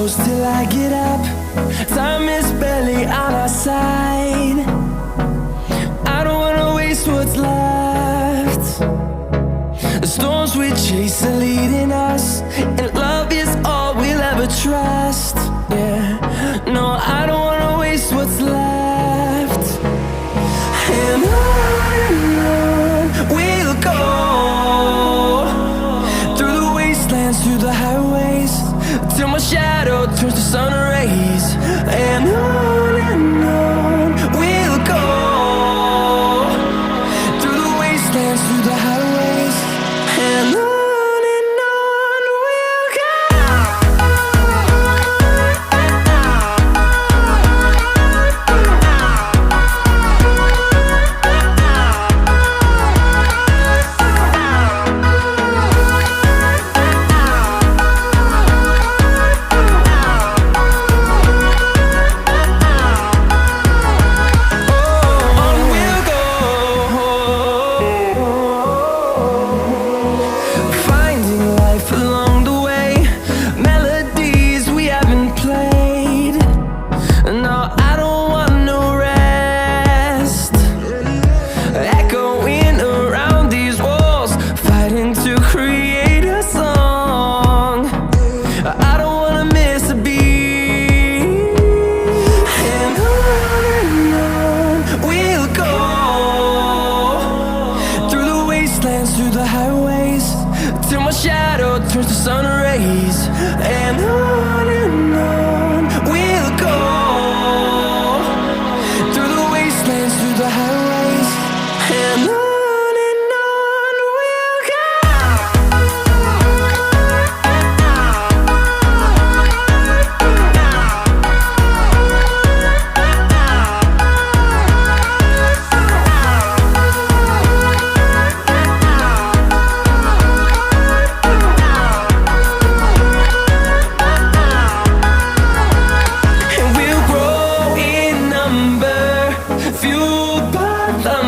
close till I get up. Time is barely on our side. I don't wanna waste what's left. The storms we chase are leading us, and love is all we'll ever trust. Yeah, no, I don't wanna waste what's left. And on we'll go, through the wastelands, through the highways, till my shadow turns to sun rays. And on we'll go, through the wastelands, through the highways, and on we'll go. Through the highways, till my shadow turns to sun rays. And on we'll go, through the wastelands, through the highways, and on we'll go.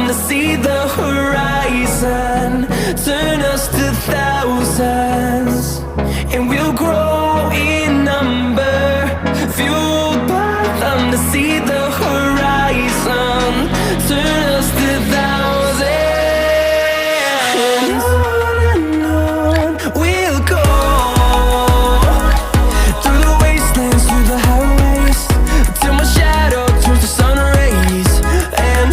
To see the horizon turn us to thousands, and we'll grow in number, fueled by them. To see the horizon turn us to thousands, and on we'll go, through the wastelands, through the highways, till my shadow turns to sun rays. And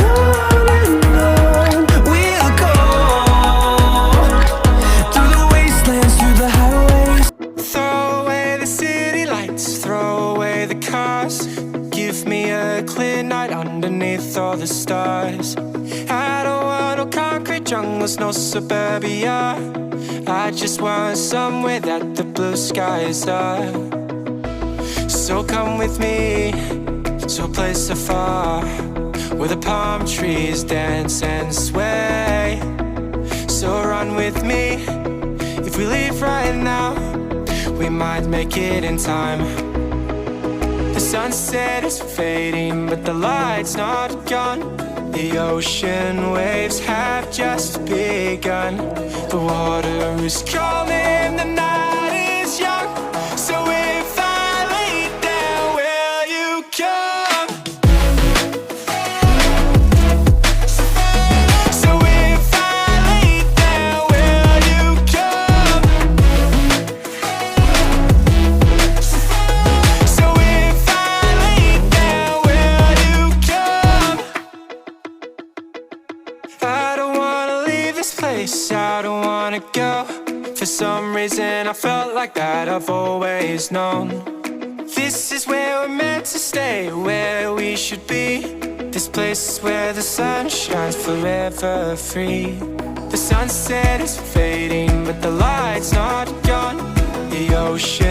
give me a clear night underneath all the stars. I don't want no concrete jungles, no suburbia. I just want somewhere that the blue skies are. So come with me to a place afar, where the palm trees dance and sway. So run with me. If we leave right now, we might make it in time. The sunset is fading, but the light's not gone. The ocean waves have just begun. The water is calling, the night is young. So if I lay down, will you come? So if I lay down, will you come? So if I lay down, will you come? I don't wanna leave this place, I don't wanna go. For some reason I felt like that I've always known. This is where we're meant to stay, where we should be. This place is where the sun shines forever free. The sunset is fading, but the light's not gone. The ocean